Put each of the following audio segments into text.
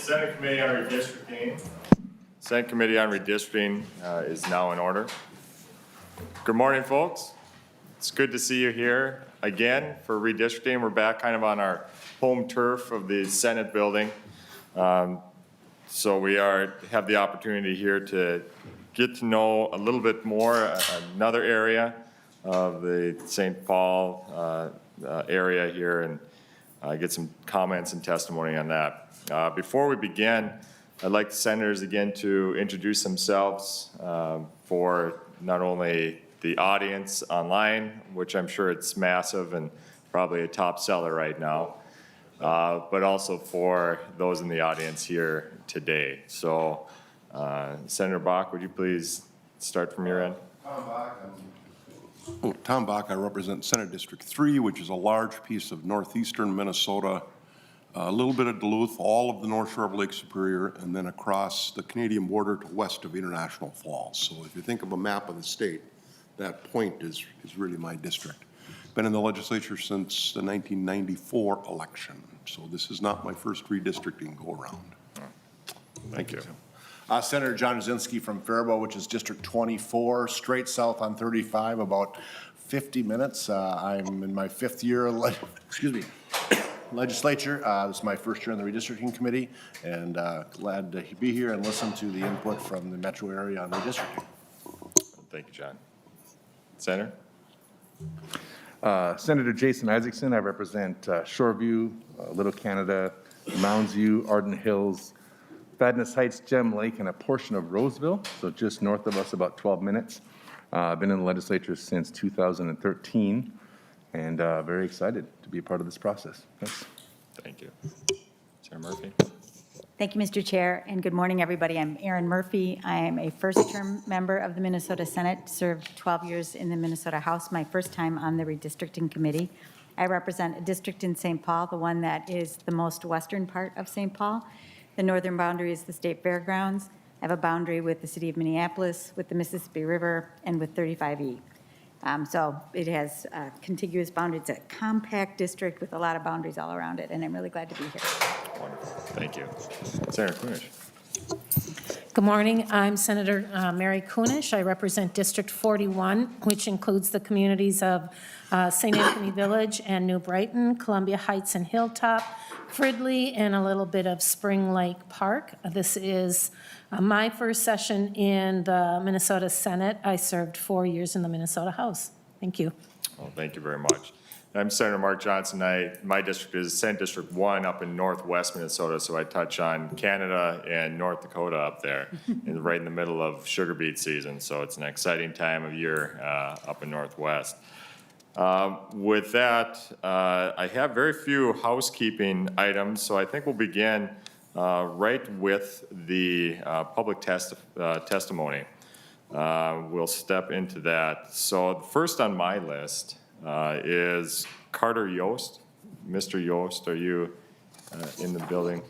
Senate Committee on Redistricting. Senate Committee on Redistricting is now in order. Good morning, folks. It's good to see you here again for redistricting. We're back kind of on our home turf of the Senate building. So we have the opportunity here to get to know a little bit more another area of the St. Paul area here and get some comments and testimony on that. Before we begin, I'd like the senators again to introduce themselves for not only the audience online, which I'm sure it's massive and probably a top seller right now, but also for those in the audience here today. So, Senator Bach, would you please start from your end? Tom Bach, I represent Senate District 3, which is a large piece of northeastern Minnesota, a little bit of Duluth, all of the North Shore of Lake Superior, and then across the Canadian border to west of International Falls. So if you think of a map of the state, that point is really my district. Been in the legislature since the 1994 election, so this is not my first redistricting go-around. Thank you. Senator Jonzinski from Faribault, which is District 24, straight south on 35, about 50 minutes. I'm in my fifth year, legislature. This is my first year on the redistricting committee, and glad to be here and listen to the input from the metro area on redistricting. Thank you, John. Senator? Senator Jason Isaacson, I represent Shoreview, Little Canada, Mounds View, Arden Hills, Vadnais Heights, Gem Lake, and a portion of Roseville, so just north of us, about 12 minutes. I've been in the legislature since 2013, and very excited to be a part of this process. Thanks. Thank you. Senator Murphy? Thank you, Mr. Chair, and good morning, everybody. I'm Erin Murphy. I am a first-term member of the Minnesota Senate, served 12 years in the Minnesota House, my first time on the redistricting committee. I represent a district in St. Paul, the one that is the most western part of St. Paul. The northern boundary is the state fairgrounds. I have a boundary with the city of Minneapolis, with the Mississippi River, and with 35E. So it has contiguous boundaries. It's a compact district with a lot of boundaries all around it, and I'm really glad to be here. Wonderful. Thank you. Senator Kunish? Good morning. I'm Senator Mary Kunish. I represent District 41, which includes the communities of St. Anthony Village and New Brighton, Columbia Heights and Hilltop, Fridley, and a little bit of Spring Lake Park. This is my first session in the Minnesota Senate. I served 4 years in the Minnesota House. Thank you. Well, thank you very much. I'm Senator Mark Johnson. My district is Senate District 1 up in northwest Minnesota, so I touch on Canada and North Dakota up there, and right in the middle of sugar beet season, so it's an exciting time of year up in northwest. With that, I have very few housekeeping items, so I think we'll begin right with the public testimony. We'll step into that. So first on my list is Carter Yost. Mr. Yost, are you in the building?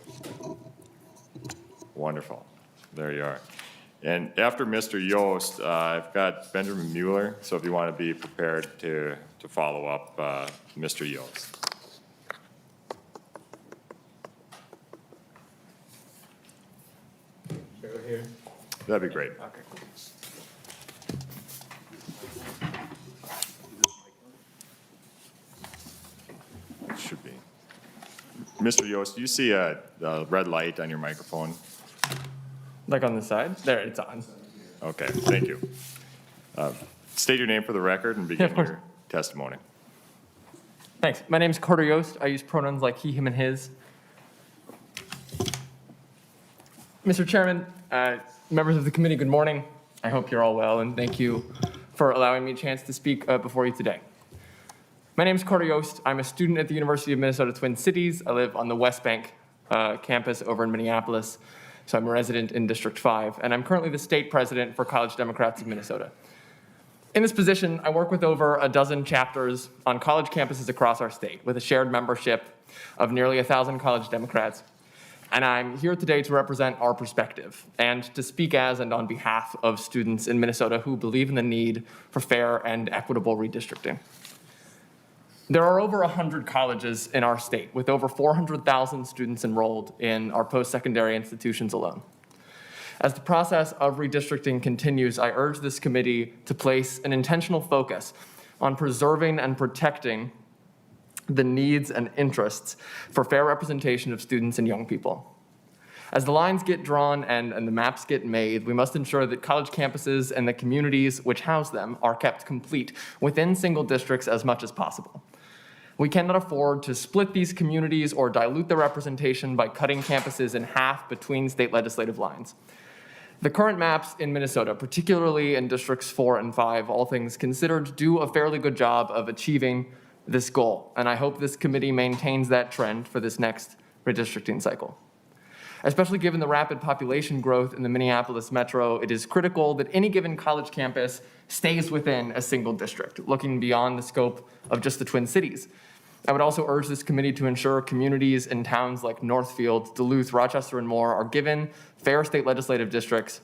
Wonderful. There you are. And after Mr. Yost, I've got Benjamin Mueller, so if you want to be prepared to follow up Mr. Yost. Here. That'd be great. Okay, cool. It should be. Mr. Yost, do you see a red light on your microphone? Like on the side? There, it's on. Okay, thank you. State your name for the record and begin your testimony. Thanks. My name is Carter Yost. I use pronouns like he, him, and his. Mr. Chairman, members of the committee, good morning. I hope you're all well, and thank you for allowing me a chance to speak before you today. My name is Carter Yost. I'm a student at the University of Minnesota Twin Cities. I live on the West Bank campus over in Minneapolis, so I'm a resident in District 5, and I'm currently the state president for College Democrats of Minnesota. In this position, I work with over a dozen chapters on college campuses across our state, with a shared membership of nearly 1,000 college Democrats. And I'm here today to represent our perspective and to speak as and on behalf of students in Minnesota who believe in the need for fair and equitable redistricting. There are over 100 colleges in our state, with over 400,000 students enrolled in our post-secondary institutions alone. As the process of redistricting continues, I urge this committee to place an intentional focus on preserving and protecting the needs and interests for fair representation of students and young people. As the lines get drawn and the maps get made, we must ensure that college campuses and the communities which house them are kept complete within single districts as much as possible. We cannot afford to split these communities or dilute their representation by cutting campuses in half between state legislative lines. The current maps in Minnesota, particularly in districts 4 and 5, all things considered, do a fairly good job of achieving this goal, and I hope this committee maintains that trend for this next redistricting cycle. Especially given the rapid population growth in the Minneapolis metro, it is critical that any given college campus stays within a single district, looking beyond the scope of just the Twin Cities. I would also urge this committee to ensure communities in towns like Northfield, Duluth, Rochester, and more are given fair state legislative districts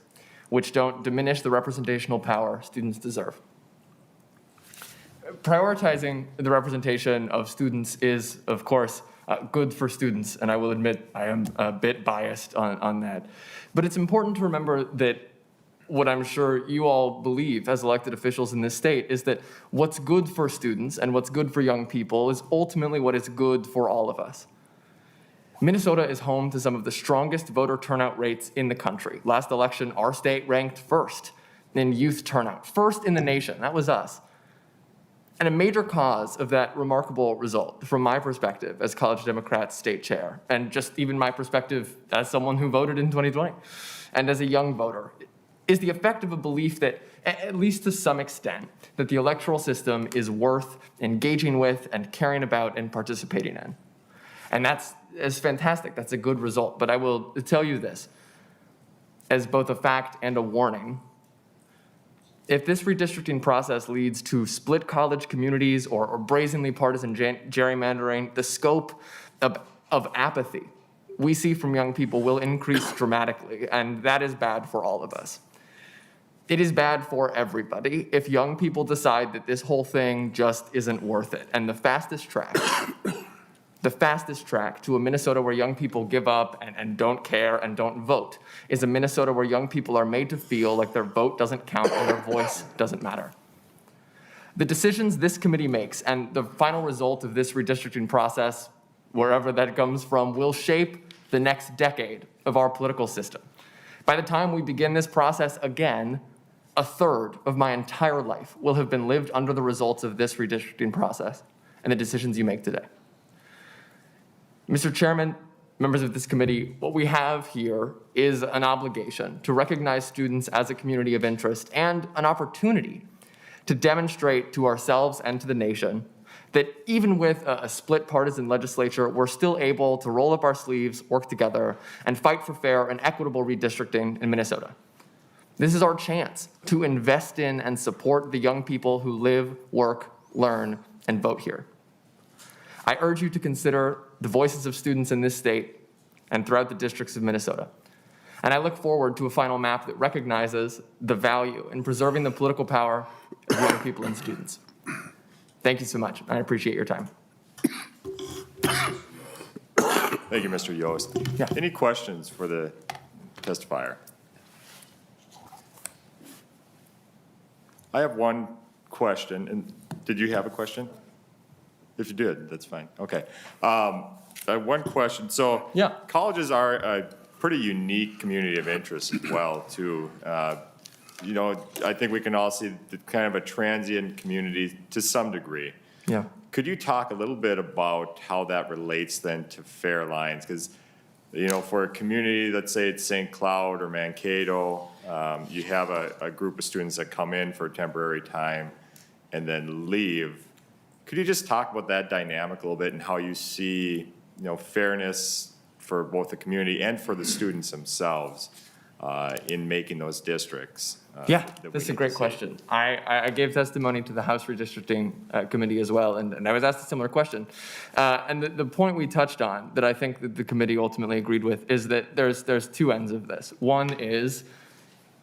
which don't diminish the representational power students deserve. Prioritizing the representation of students is, of course, good for students, and I will admit I am a bit biased on that. But it's important to remember that what I'm sure you all believe as elected officials in this state is that what's good for students and what's good for young people is ultimately what is good for all of us. Minnesota is home to some of the strongest voter turnout rates in the country. Last election, our state ranked first in youth turnout, first in the nation. That was us. And a major cause of that remarkable result, from my perspective as College Democrats state chair, and just even my perspective as someone who voted in 2020, and as a young voter, is the effect of a belief that, at least to some extent, that the electoral system is worth engaging with and caring about and participating in. And that's fantastic. That's a good result. But I will tell you this, as both a fact and a warning. If this redistricting process leads to split college communities or brazenly partisan gerrymandering, the scope of apathy we see from young people will increase dramatically, and that is bad for all of us. It is bad for everybody if young people decide that this whole thing just isn't worth it. And the fastest track to a Minnesota where young people give up and don't care and don't vote is a Minnesota where young people are made to feel like their vote doesn't count and their voice doesn't matter. The decisions this committee makes and the final result of this redistricting process, wherever that comes from, will shape the next decade of our political system. By the time we begin this process again, a third of my entire life will have been lived under the results of this redistricting process and the decisions you make today. Mr. Chairman, members of this committee, what we have here is an obligation to recognize students as a community of interest and an opportunity to demonstrate to ourselves and to the nation that even with a split partisan legislature, we're still able to roll up our sleeves, work together, and fight for fair and equitable redistricting in Minnesota. This is our chance to invest in and support the young people who live, work, learn, and vote here. I urge you to consider the voices of students in this state and throughout the districts of Minnesota. And I look forward to a final map that recognizes the value in preserving the political power of young people and students. Thank you so much. I appreciate your time. Thank you, Mr. Yost. Yeah. Any questions for the testifier? I have one question, and did you have a question? If you did, that's fine. Okay. I have one question. So Yeah. colleges are a pretty unique community of interest as well, too. You know, I think we can all see the kind of a transient community to some degree. Yeah. Could you talk a little bit about how that relates then to fair lines? Because, you know, for a community, let's say it's St. Cloud or Mankato, you have a group of students that come in for a temporary time and then leave. Could you just talk about that dynamic a little bit and how you see, you know, fairness for both the community and for the students themselves in making those districts? Yeah, that we that's a need great to see? question. I gave testimony to the House Redistricting Committee as well, and I was asked a similar question. And the point we touched on that I think that the committee ultimately agreed with is that there's two ends of this. One is,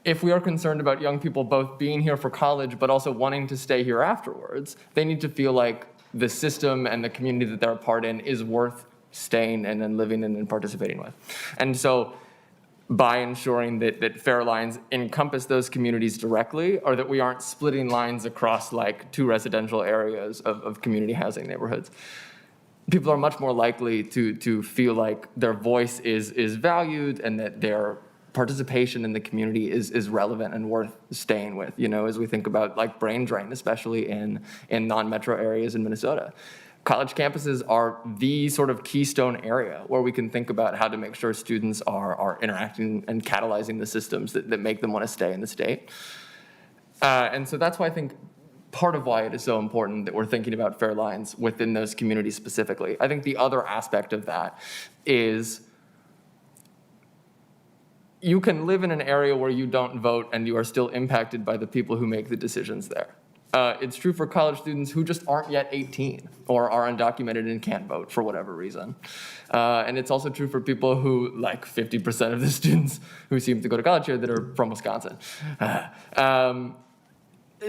if we are concerned about young people both being here for college but also wanting to stay here afterwards, they need to feel like the system and the community that they're a part in is worth staying and then living in and participating with. And so by ensuring that fair lines encompass those communities directly, or that we aren't splitting lines across like two residential areas of community housing neighborhoods, people are much more likely to feel like their voice is valued and that their participation in the community is relevant and worth staying with, you know, as we think about like brain drain, especially in non-metro areas in Minnesota. College campuses are the sort of keystone area where we can think about how to make sure students are interacting and catalyzing the systems that make them want to stay in the state. And so that's why I think part of why it is so important that we're thinking about fair lines within those communities specifically. I think the other aspect of that is you can live in an area where you don't vote and you are still impacted by the people who make the decisions there. It's true for college students who just aren't yet 18 or are undocumented and can't vote for whatever reason. And it's also true for people who, like 50% of the students who seem to go to college here that are from Wisconsin.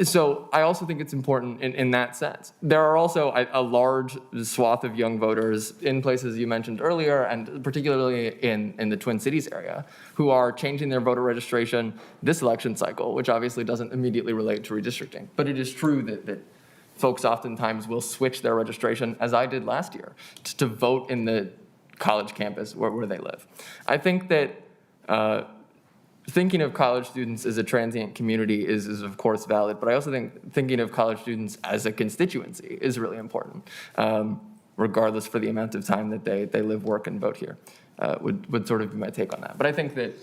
So I also think it's important in that sense. There are also a large swath of young voters in places you mentioned earlier, and particularly in the Twin Cities area, who are changing their voter registration this election cycle, which obviously doesn't immediately relate to redistricting. But it is true that folks oftentimes will switch their registration, as I did last year, to vote in the college campus where they live. I think that thinking of college students as a transient community is of course valid, but I also think thinking of college students as a constituency is really important, regardless for the amount of time that they live, work, and vote here, would sort of be my take on that. But I think that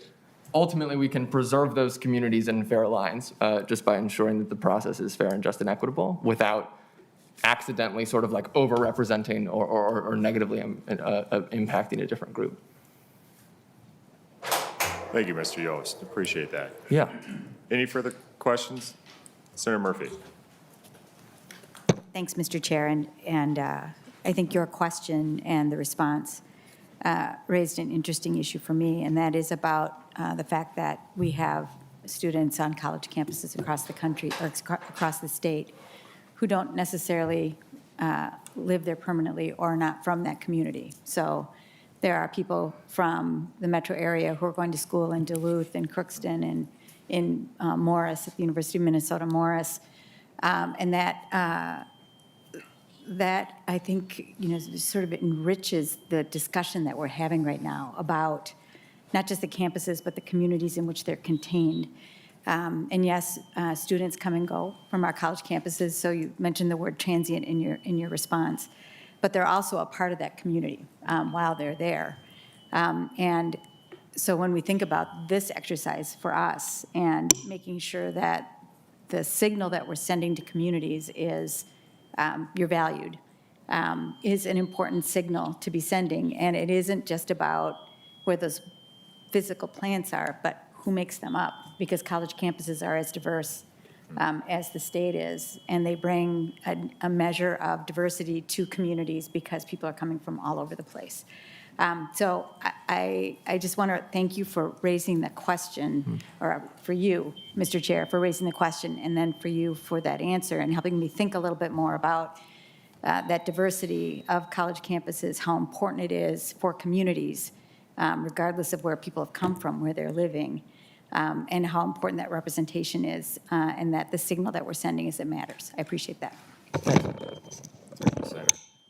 ultimately we can preserve those communities in fair lines just by ensuring that the process is fair and just and equitable without accidentally sort of like over-representing or negatively impacting a different group. Thank you, Mr. Yost. Appreciate that. Yeah. Any further questions? Senator Murphy. Thanks, Mr. Chair, and I think your question and the response raised an interesting issue for me, and that is about the fact that we have students on college campuses across the country, or across the state, who don't necessarily live there permanently or are not from that community. So there are people from the metro area who are going to school in Duluth and Crookston and in Morris, at the University of Minnesota Morris, and that I think, you know, sort of enriches the discussion that we're having right now about not just the campuses, but the communities in which they're contained. And yes, students come and go from our college campuses, so you mentioned the word transient in your response, but they're also a part of that community while they're there. And so when we think about this exercise for us and making sure that the signal that we're sending to communities is you're valued, is an important signal to be sending. And it isn't just about where those physical plants are, but who makes them up, because college campuses are as diverse as the state is, and they bring a measure of diversity to communities because people are coming from all over the place. So I just want to thank you for raising the question, or for you, Mr. Chair, for raising the question, and then for you for that answer and helping me think a little bit more about that diversity of college campuses, how important it is for communities, regardless of where people have come from, where they're living, and how important that representation is, and that the signal that we're sending is it matters. I appreciate that.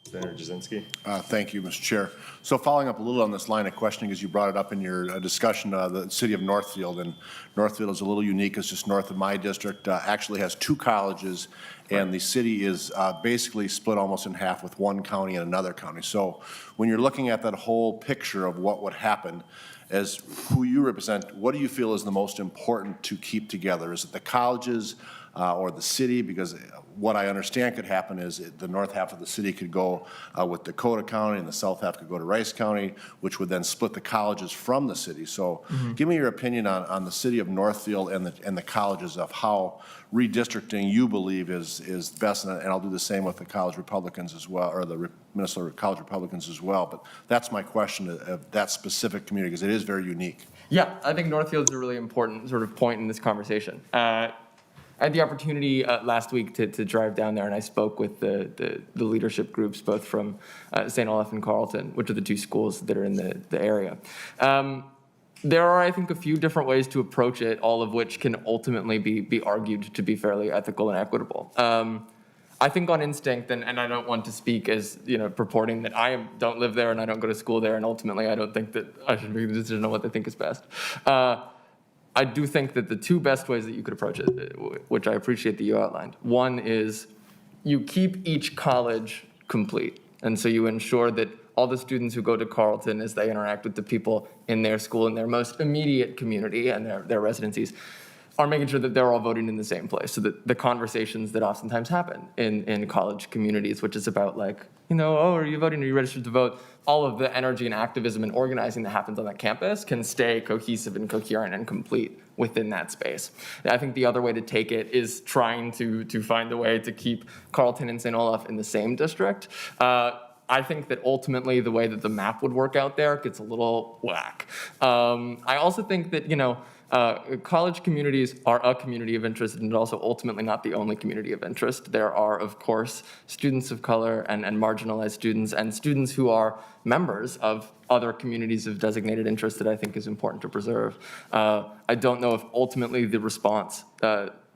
Senator Jonzinski. Thank you, Mr. Chair. So following up a little on this line of questioning, as you brought it up in your discussion, the city of Northfield, and Northfield is a little unique. It's just north of my district, actually has two colleges, and the city is basically split almost in half with one county and another county. So when you're looking at that whole picture of what would happen, as who you represent, what do you feel is the most important to keep together? Is it the colleges or the city? Because what I understand could happen is the north half of the city could go with Dakota County, and the south half could go to Rice County, which would then split the colleges from the city. So give me your opinion on the city of Northfield and the colleges, of how redistricting you believe is best, and I'll do the same with the college Republicans as well, or the Minnesota College Republicans as well. But that's my question of that specific community, because it is very unique. Yeah, I think Northfield is a really important sort of point in this conversation. I had the opportunity last week to drive down there, and I spoke with the leadership groups, both from St. Olaf and Carleton, which are the two schools that are in the area. There are, I think, a few different ways to approach it, all of which can ultimately be argued to be fairly ethical and equitable. I think on instinct, and I don't want to speak as, purporting that don't live there and I don't go to school there, and ultimately I don't think that I should make the decision on what they think is best. I do think that the two best ways that you could approach it, which I appreciate that you outlined, one is you keep each college complete. And so you ensure that all the students who go to Carleton, as they interact with the people in their school, in their most immediate community and their residencies, are making sure that they're all voting in the same place. So that the conversations that oftentimes happen in college communities, which is about like, oh, are you voting? Are you registered to vote? All of the energy and activism and organizing that happens on that campus can stay cohesive and coherent and complete within that space. And I think the other way to take it is trying to find a way to keep Carleton and St. Olaf in the same district. I think that ultimately the way that the map would work out there gets a little whack. I also think that, college communities are a community of interest, and also ultimately not the only community of interest. There are, of course, students of color and marginalized students, and students who are members of other communities of designated interest that I think is important to preserve. I don't know if ultimately the response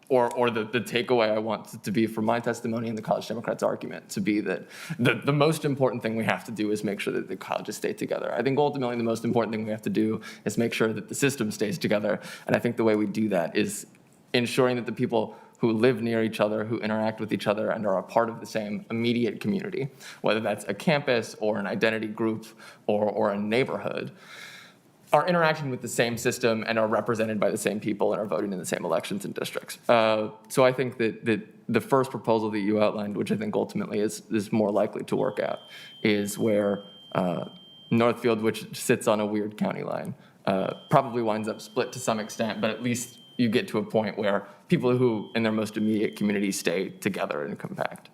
or the takeaway I want to be from my testimony and the College Democrats' argument to be that the most important thing we have to do is make sure that the colleges stay together. I think ultimately the most important thing we have to do is make sure that the system stays together. And I think the way we do that is ensuring that the people who live near each other, who interact with each other, and are a part of the same immediate community, whether that's a campus or an identity group or a neighborhood, are interacting with the same system and are represented by the same people and are voting in the same elections and districts. So I think that the first proposal that you outlined, which I think ultimately is more likely to work out, is where Northfield, which sits on a weird county line, probably winds up split to some extent, but at least you get to a point where people who in their most immediate community stay together and compact.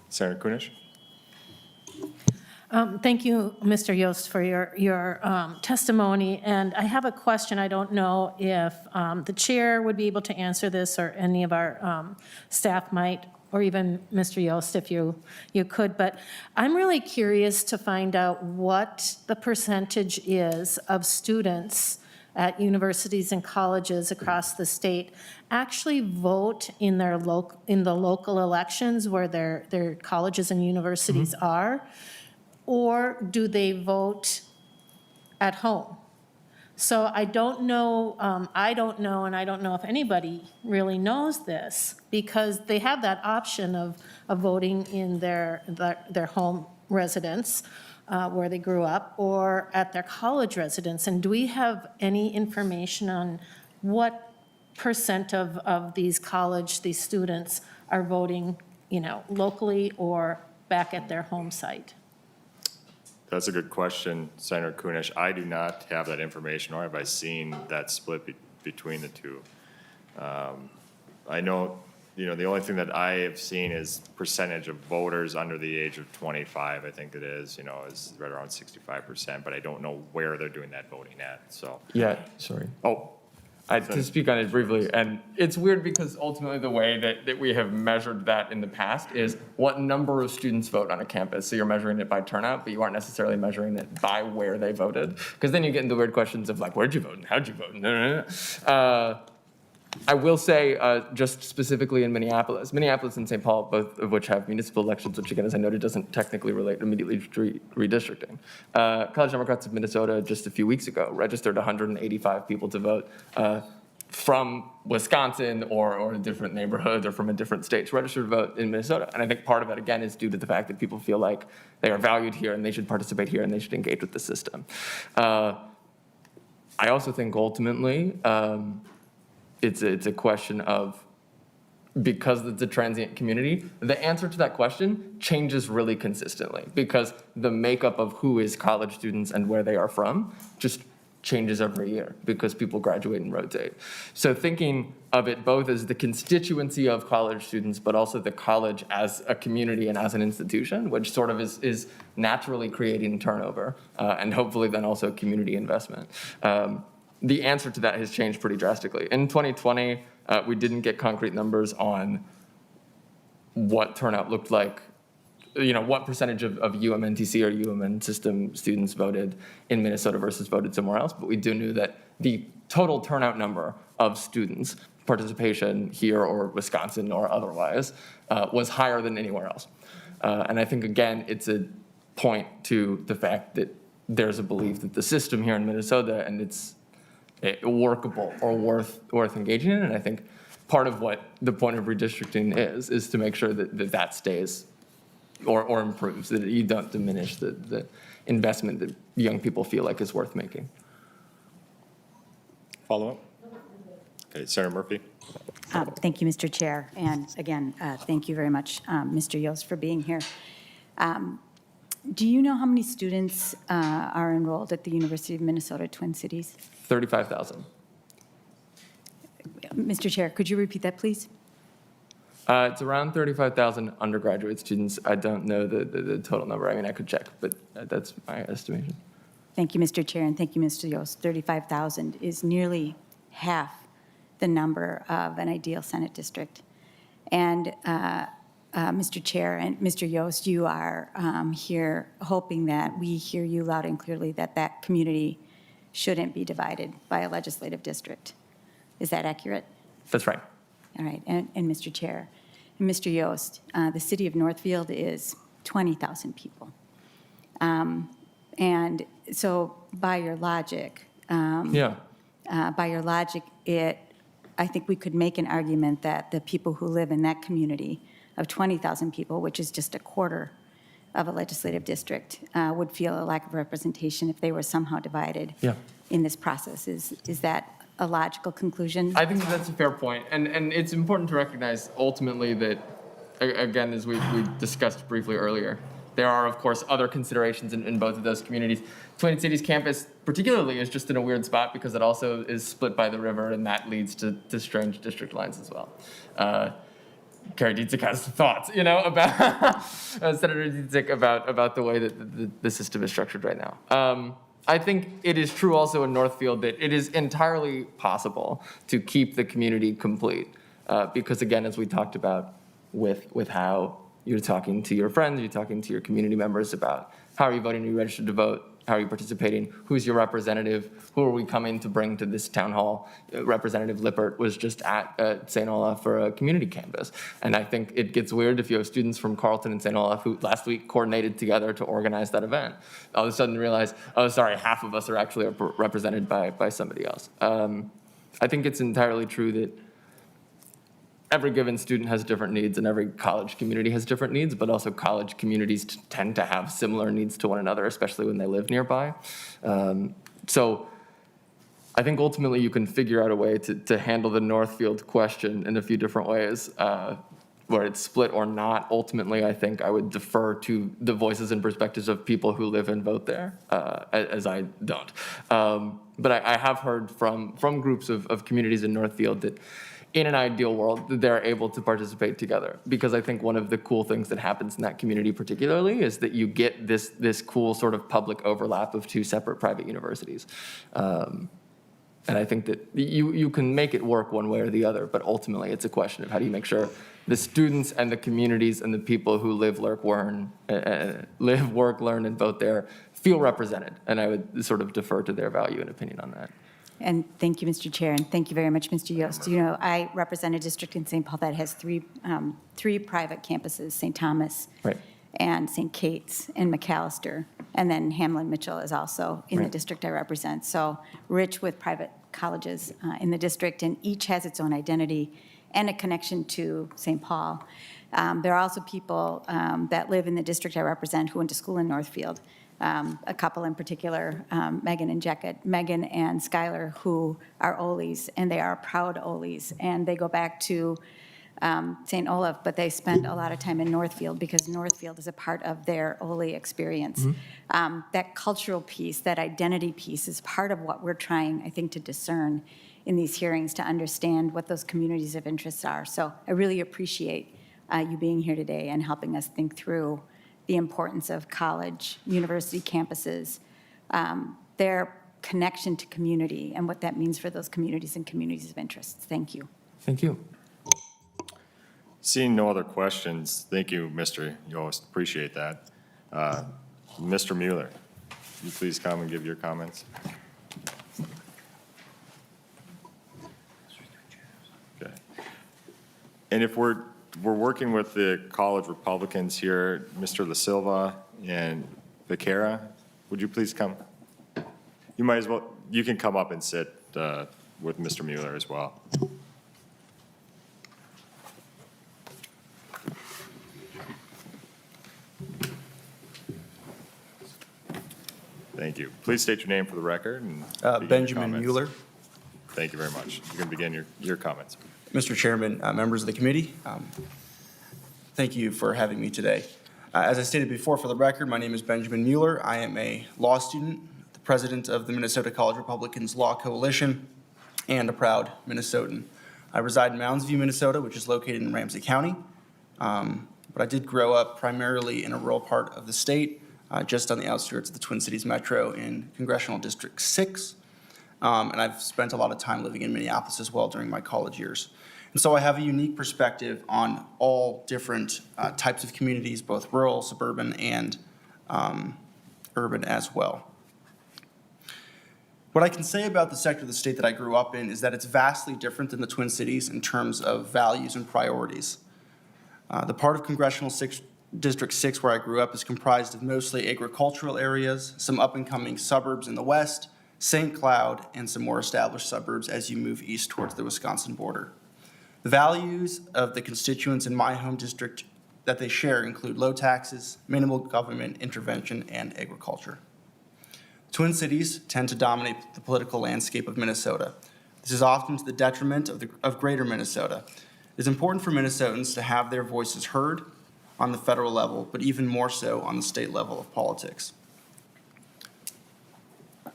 Senator Kunish? Thank you, Mr. Yost, for your testimony. And I have a question. I don't know if the chair would be able to answer this, or any of our staff might, or even Mr. Yost, if you could. But I'm really curious to find out what the percentage is of students at universities and colleges across the state actually vote in the local elections where their colleges and universities are. Or do they vote at home? So I don't know, and I don't know if anybody really knows this, because they have that option of voting in their home residence where they grew up, or at their college residence. And do we have any information on what percent of these students are voting, locally or back at their home site? That's a good question, Senator Kunish. I do not have that information, or have I seen that split between the two. I know, the only thing that I have seen is percentage of voters under the age of 25, I think it is right around 65%, but I don't know where they're doing that voting at, so. Yeah, sorry. To speak on it briefly, and it's weird because ultimately the way that we have measured that in the past is what number of students vote on a campus. So you're measuring it by turnout, but you aren't necessarily measuring it by where they voted. Because then you get into weird questions of like, where'd you vote and how'd you vote? I will say, just specifically in Minneapolis and St. Paul, both of which have municipal elections, which again, as I noted, doesn't technically relate immediately to redistricting. College Democrats of Minnesota just a few weeks ago registered 185 people to vote from Wisconsin or a different neighborhood or from a different state to register to vote in Minnesota. And I think part of it, again, is due to the fact that people feel like they are valued here and they should participate here and they should engage with the system. I also think ultimately, it's a question of, because it's a transient community, the answer to that question changes really consistently, because the makeup of who is college students and where they are from just changes every year because people graduate and rotate. So thinking of it both as the constituency of college students, but also the college as a community and as an institution, which sort of is naturally creating turnover and hopefully then also community investment. the answer to that has changed pretty drastically. In 2020, we didn't get concrete numbers on what turnout looked like, what percentage of UMNTC or UMN system students voted in Minnesota versus voted somewhere else, but we do know that the total turnout number of students, participation here or Wisconsin or otherwise, was higher than anywhere else. And I think, again, it's a point to the fact that there's a belief that the system here in Minnesota and it's workable or worth engaging in. And I think part of what the point of redistricting is to make sure that stays or improves, that you don't diminish the investment that young people feel like is worth making. Follow-up? Okay, Senator Murphy. Thank you, Mr. Chair. And again, thank you very much, Mr. Yost, for being here. Do you know how many students are enrolled at the University of Minnesota Twin Cities? 35,000. Mr. Chair, could you repeat that, please? It's around 35,000 undergraduate students. I don't know the total number. I mean, I could check, but that's my estimation. Thank you, Mr. Chair, and thank you, Mr. Yost. 35,000 is nearly half the number of an ideal Senate district. And Mr. Chair and Mr. Yost, you are here hoping that we hear you loud and clearly that that community shouldn't be divided by a legislative district. Is that accurate? That's right. All right, and Mr. Chair, and Mr. Yost, the city of Northfield is 20,000 people. And so by your logic, I think we could make an argument that the people who live in that community of 20,000 people, which is just a quarter of a legislative district, would feel a lack of representation if they were somehow divided in this process. Is that a logical conclusion? I think that's a fair point. And it's important to recognize ultimately that, again, as we discussed briefly earlier, there are, of course, other considerations in both of those communities. Twin Cities campus particularly is just in a weird spot because it also is split by the river, and that leads to strange district lines as well. Carrie Dietzick has some thoughts, about Senator Dietzick about the way that the system is structured right now. I think it is true also in Northfield that it is entirely possible to keep the community complete because, again, as we talked about with how you're talking to your friends, you're talking to your community members about how are you voting, are you registered to vote, how are you participating, who's your representative, who are we coming to bring to this town hall. Representative Lippert was just at St. Olaf for a community canvas. And I think it gets weird if you have students from Carleton and St. Olaf who last week coordinated together to organize that event. All of a sudden realize, oh, sorry, half of us are actually represented by somebody else. I think it's entirely true that every given student has different needs and every college community has different needs, but also college communities tend to have similar needs to one another, especially when they live nearby. So I think ultimately you can figure out a way to handle the Northfield question in a few different ways, where it's split or not. Ultimately, I think I would defer to the voices and perspectives of people who live and vote there, as I don't. But I have heard from groups of communities in Northfield that in an ideal world, they're able to participate together. Because I think one of the cool things that happens in that community particularly is that you get this cool sort of public overlap of two separate private universities. And I think that you can make it work one way or the other, but ultimately it's a question of how do you make sure the students and the communities and the people who live, work, learn, and vote there feel represented. And I would sort of defer to their value and opinion on that. And thank you, Mr. Chair, and thank you very much, Mr. Yost. I represent a district in St. Paul that has three private campuses, St. Thomas and St. Kate's and McAllister, and then Hamlin Mitchell is also in the district I represent. So rich with private colleges in the district, and each has its own identity and a connection to St. Paul. There are also people that live in the district I represent who went to school in Northfield. A couple in particular, Megan and Skylar, who are Oles, and they are proud Oles, and they go back to St. Olaf, but they spend a lot of time in Northfield because Northfield is a part of their Ole experience. That cultural piece, that identity piece is part of what we're trying, I think, to discern in these hearings to understand what those communities of interest are. So I really appreciate you being here today and helping us think through the importance of college, university campuses. They're connection to community and what that means for those communities and communities of interest. Thank you. Thank you. Seeing no other questions, thank you, Mr. Yost, appreciate that. Mr. Mueller, will you please come and give your comments? Okay. And if we're working with the college Republicans here, Mr. La Silva and Vacare, would you please come? You might as well, you can come up and sit with Mr. Mueller as well. Thank you. Please state your name for the record and begin your Benjamin comments. Mueller. Thank you very much. You can begin your comments. Mr. Chairman, members of the committee, thank you for having me today. As I stated before, for the record, my name is Benjamin Mueller. I am a law student, the president of the Minnesota College Republicans Law Coalition, and a proud Minnesotan. I reside in Mounds View, Minnesota, which is located in Ramsey County. But I did grow up primarily in a rural part of the state, just on the outskirts of the Twin Cities Metro in Congressional District 6. And I've spent a lot of time living in Minneapolis as well during my college years. And so I have a unique perspective on all different types of communities, both rural, suburban, and urban as well. What I can say about the sector of the state that I grew up in is that it's vastly different than the Twin Cities in terms of values and priorities. The part of Congressional District 6 where I grew up is comprised of mostly agricultural areas, some up-and-coming suburbs in the west, St. Cloud, and some more established suburbs as you move east towards the Wisconsin border. The values of the constituents in my home district that they share include low taxes, minimal government intervention, and agriculture. Twin Cities tend to dominate the political landscape of Minnesota. This is often to the detriment of greater Minnesota. It is important for Minnesotans to have their voices heard on the federal level, but even more so on the state level of politics.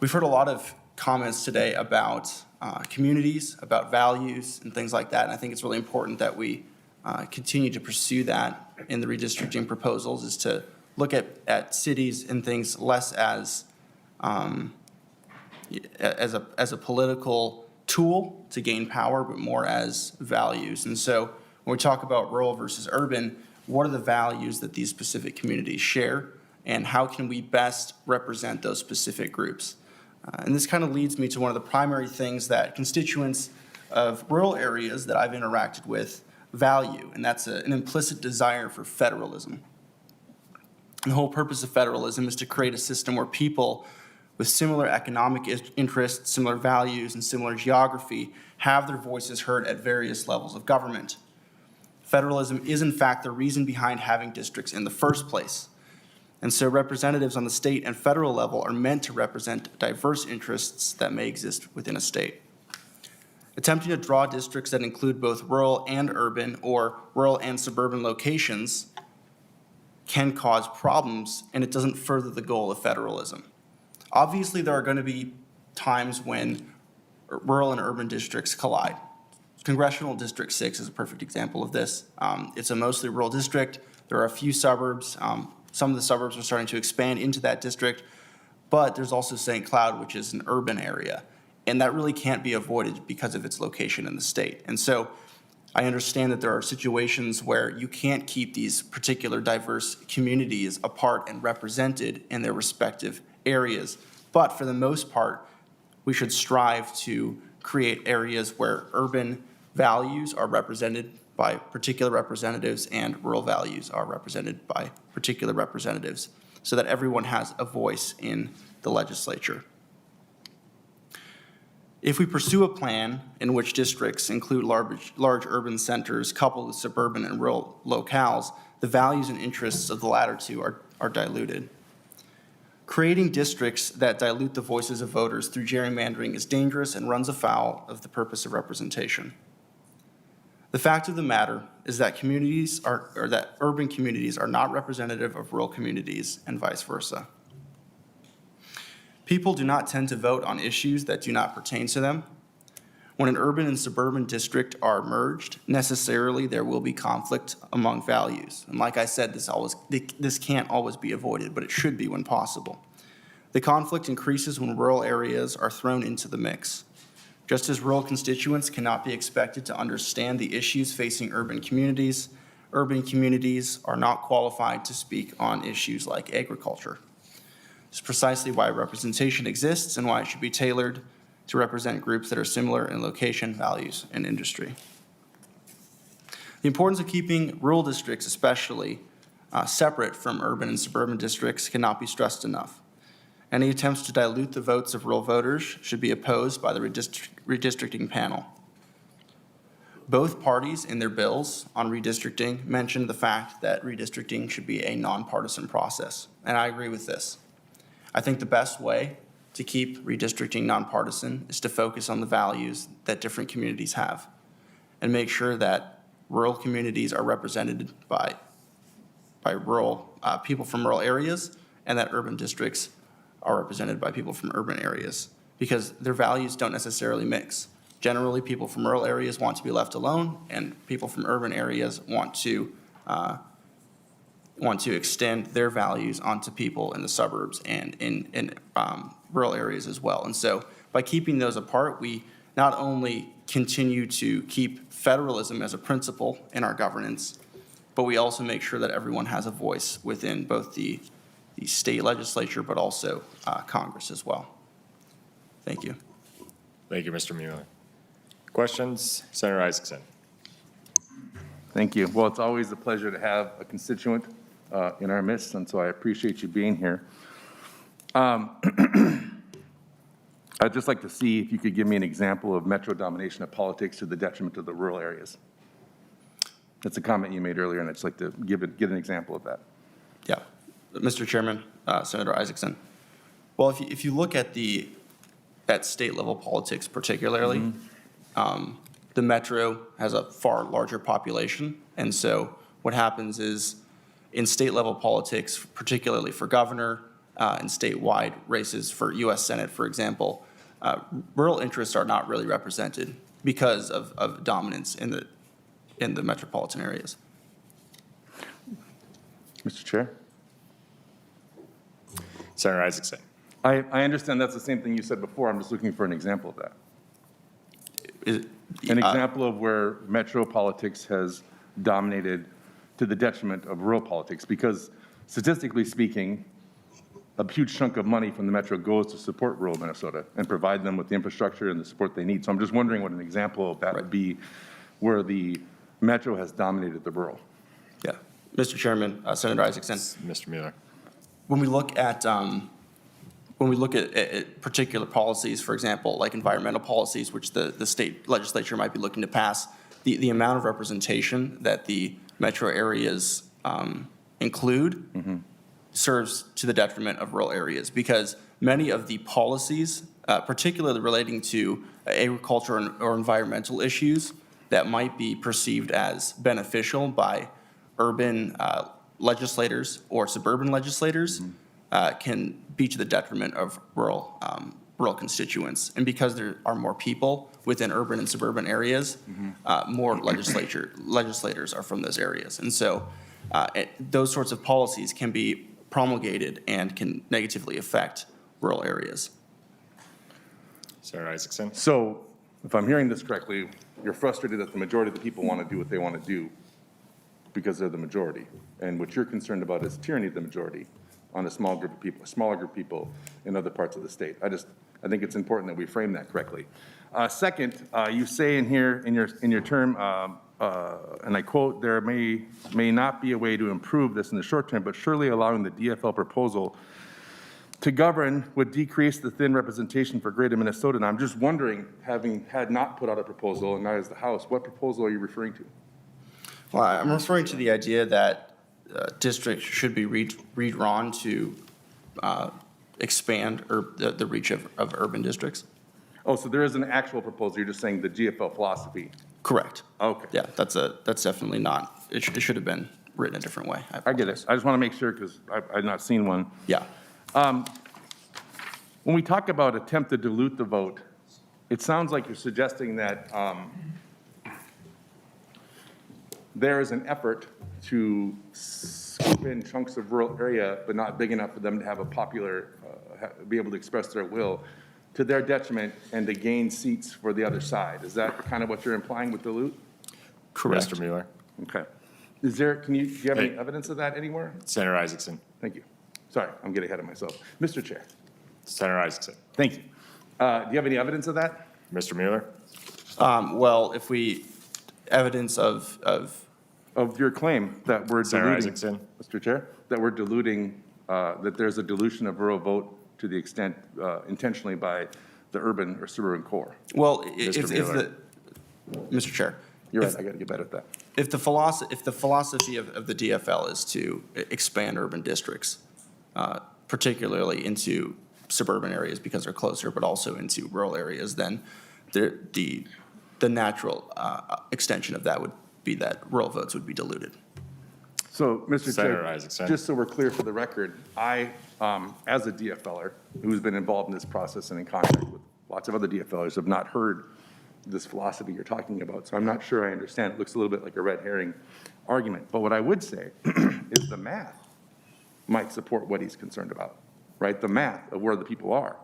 We've heard a lot of comments today about communities, about values, and things like that, and I think it's really important that we continue to pursue that in the redistricting proposals, is to look at cities and things less as a political tool to gain power, but more as values. And so when we talk about rural versus urban, what are the values that these specific communities share, and how can we best represent those specific groups? And this kind of leads me to one of the primary things that constituents of rural areas that I've interacted with value, and that's an implicit desire for federalism. And the whole purpose of federalism is to create a system where people with similar economic interests, similar values, and similar geography have their voices heard at various levels of government. Federalism is, in fact, the reason behind having districts in the first place. And so representatives on the state and federal level are meant to represent diverse interests that may exist within a state. Attempting to draw districts that include both rural and urban or rural and suburban locations can cause problems, and it doesn't further the goal of federalism. Obviously, there are going to be times when rural and urban districts collide. Congressional District 6 is a perfect example of this. It's a mostly rural district. There are a few suburbs. Some of the suburbs are starting to expand into that district, but there's also St. Cloud, which is an urban area, and that really can't be avoided because of its location in the state. And so I understand that there are situations where you can't keep these particular diverse communities apart and represented in their respective areas, but for the most part, we should strive to create areas where urban values are represented by particular representatives and rural values are represented by particular representatives, so that everyone has a voice in the legislature. If we pursue a plan in which districts include large urban centers coupled with suburban and rural locales, the values and interests of the latter two are diluted. Creating districts that dilute the voices of voters through gerrymandering is dangerous and runs afoul of the purpose of representation. The fact of the matter is that that urban communities are not representative of rural communities and vice versa. People do not tend to vote on issues that do not pertain to them. When an urban and suburban district are merged, necessarily there will be conflict among values. And like I said, this can't always be avoided, but it should be when possible. The conflict increases when rural areas are thrown into the mix. Just as rural constituents cannot be expected to understand the issues facing urban communities are not qualified to speak on issues like agriculture. It's precisely why representation exists and why it should be tailored to represent groups that are similar in location, values, and industry. The importance of keeping rural districts especially separate from urban and suburban districts cannot be stressed enough. Any attempts to dilute the votes of rural voters should be opposed by the redistricting panel. Both parties in their bills on redistricting mentioned the fact that redistricting should be a nonpartisan process, and I agree with this. I think the best way to keep redistricting nonpartisan is to focus on the values that different communities have and make sure that rural communities are represented by rural people from rural areas and that urban districts are represented by people from urban areas, because their values don't necessarily mix. Generally, people from rural areas want to be left alone, and people from urban areas want to extend their values onto people in the suburbs and in rural areas as well. And so by keeping those apart, we not only continue to keep federalism as a principle in our governance, but we also make sure that everyone has a voice within both the state legislature, but also Congress as well. Thank you. Thank you, Mr. Mueller. Questions? Senator Isaacson. Thank you. Well, it's always a pleasure to have a constituent in our midst, and so I appreciate you being here. I'd just like to see if you could give me an example of metro domination of politics to the detriment of the rural areas. That's a comment you made earlier, and I'd just like to get an example of that. Yeah. Mr. Chairman, Senator Isaacson. Well, if you look at state level politics particularly, the metro has a far larger population. And so what happens is in state level politics, particularly for governor and statewide races for U.S. Senate, for example, rural interests are not really represented because of dominance in the metropolitan areas. Mr. Chair? Senator Isaacson. I understand that's the same thing you said before. I'm just looking for an example of that. An example of where metro politics has dominated to the detriment of rural politics, because statistically speaking, a huge chunk of money from the metro goes to support rural Minnesota and provide them with the infrastructure and the support they need. So I'm just wondering what an example of that would be where the metro has dominated the rural. Yeah. Mr. Chairman, Senator Isaacson. Mr. Mueller. When we look at particular policies, for example, like environmental policies, which the state legislature might be looking to pass, the amount of representation that the metro areas include serves to the detriment of rural areas, because many of the policies, particularly relating to agriculture or environmental issues that might be perceived as beneficial by urban legislators or suburban legislators, can be to the detriment of rural constituents. And because there are more people within urban and suburban areas, more legislators are from those areas. And so those sorts of policies can be promulgated and can negatively affect rural areas. Senator Isaacson. So if I'm hearing this correctly, you're frustrated that the majority of the people want to do what they want to do because they're the majority. And what you're concerned about is tyranny of the majority on a small group of people, a smaller group of people in other parts of the state. I think it's important that we frame that correctly. Second, you say in here, in your term, and I quote, there may not be a way to improve this in the short term, but surely allowing the DFL proposal to govern would decrease the thin representation for greater Minnesota. And I'm just wondering, having had not put out a proposal and now as the House, what proposal are you referring to? Well, I'm referring to the idea that districts should be redrawn to expand the reach of urban districts. Oh, so there is an actual proposal. You're just saying the GFL philosophy. Correct. Okay. Yeah, that's definitely not, it should have been written a different way. I get it. I just want to make sure because I've not seen one. Yeah. When we talk about attempt to dilute the vote, it sounds like you're suggesting that there is an effort to in chunks of rural area, but not big enough for them to have a popular, be able to express their will to their detriment and to gain seats for the other side. Is that kind of what you're implying with dilute? Correct. Mr. Mueller. Okay. Do you have any Hey. evidence of that anywhere? Senator Isaacson. Thank you. Sorry, I'm getting ahead of myself. Mr. Chair. Senator Isaacson. Thank you. Do you have any evidence of that? Mr. Mueller. Well, if we, evidence of Of your claim that we're Senator diluting, Isaacson. Mr. Chair, that we're diluting, that there's a dilution of rural vote to the extent intentionally by the urban or suburban core. well, Mr. if Mueller. Mr. Chair. You're if- right, I got to get better at that. If the philosophy of the DFL is to expand urban districts, particularly into suburban areas because they're closer, but also into rural areas, then the natural extension of that would be that rural votes would be diluted. So, Mr. Senator Chair, Isaacson. just so we're clear for the record, I, as a DFLer who's been involved in this process and in contact with lots of other DFLers, have not heard this philosophy you're talking about, so I'm not sure I understand. It looks a little bit like a red herring argument. But what I would say is the math might support what he's concerned about, right? The math of where the people are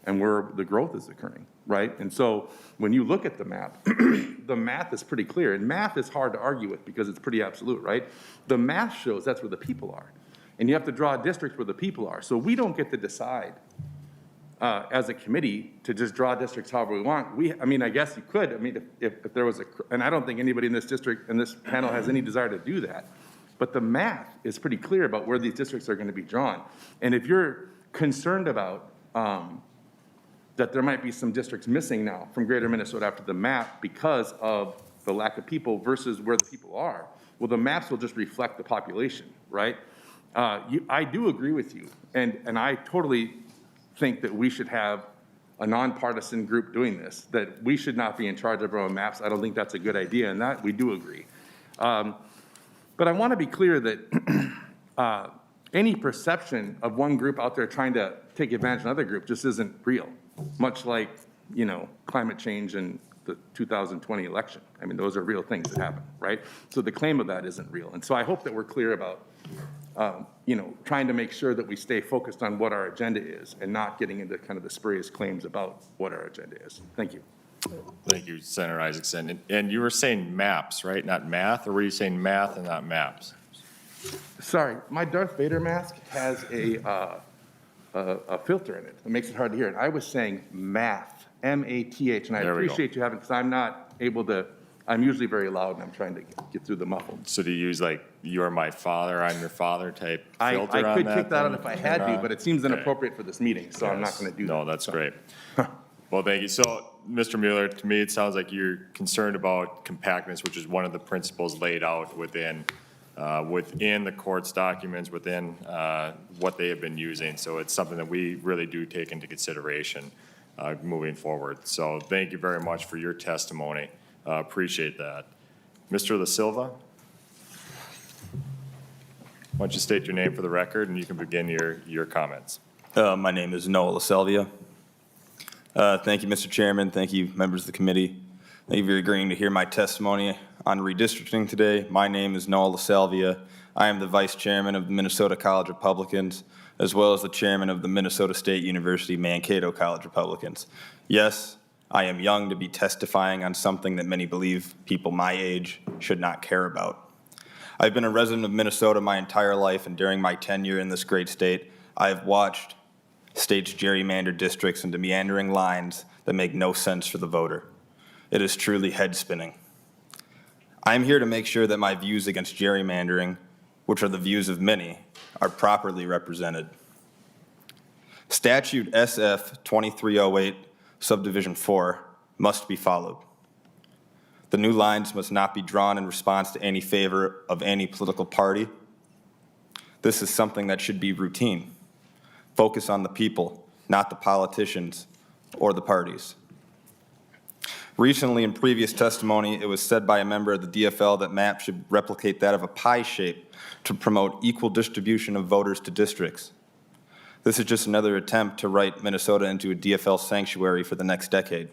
and where the growth is occurring, right? And so when you look at the map, the math is pretty clear. And math is hard to argue with because it's pretty absolute, right? The math shows that's where the people are. And you have to draw districts where the people are. So we don't get to decide as a committee to just draw districts however we want. I mean, I guess you could. I mean, if there was and I don't think anybody in this district, in this panel has any desire to do that. But the math is pretty clear about where these districts are going to be drawn. And if you're concerned about that there might be some districts missing now from greater Minnesota after the map because of the lack of people versus where the people are, well, the maps will just reflect the population, right? I do agree with you, and I totally think that we should have a nonpartisan group doing this, that we should not be in charge of our own maps. I don't think that's a good idea, and that we do agree. But I want to be clear that any perception of one group out there trying to take advantage of another group just isn't real, much like, you know, climate change and the 2020 election. I mean, those are real things that happen, right? So the claim of that isn't real. And so I hope that we're clear about, you know, trying to make sure that we stay focused on what our agenda is and not getting into kind of the spurious claims about what our agenda is. Thank you. Thank you, Senator Isaacson. And you were saying maps, right? Not math, or were you saying math and not maps? Sorry, my Darth Vader mask has a filter in it. It makes it hard to hear. And I was saying math, M-A-T-H, and I There we go. appreciate you having, because I'm not able to, I'm usually very loud and I'm trying to get through the muffled. So do you use like, you're my father, I'm your father type I filter on that? could kick that out then? if I had to, but it seems Okay. inappropriate for this meeting, so I'm not Yes. going to do that. No, that's great. Well, thank you. So, Mr. Mueller, to me, it sounds like you're concerned about compactness, which is one of the principles laid out within the court's documents, within what they have been using. So it's something that we really do take into consideration moving forward. So thank you very much for your testimony. Appreciate that. Mr. La Silva? Why don't you state your name for the record, and you can begin your comments. My name is Noah LaSalvia. Thank you, Mr. Chairman. Thank you, members of the committee. Thank you for agreeing to hear my testimony on redistricting today. My name is Noah LaSalvia. I am the Vice Chairman of the Minnesota College Republicans, as well as the Chairman of the Minnesota State University Mankato College Republicans. Yes, I am young to be testifying on something that many believe people my age should not care about. I've been a resident of Minnesota my entire life, and during my tenure in this great state, I have watched states gerrymander districts into meandering lines that make no sense for the voter. It is truly head-spinning. I am here to make sure that my views against gerrymandering, which are the views of many, are properly represented. Statute SF 2308, Subdivision 4, must be followed. The new lines must not be drawn in response to any favor of any political party. This is something that should be routine. Focus on the people, not the politicians or the parties. Recently, in previous testimony, it was said by a member of the DFL that maps should replicate that of a pie shape to promote equal distribution of voters to districts. This is just another attempt to write Minnesota into a DFL sanctuary for the next decade.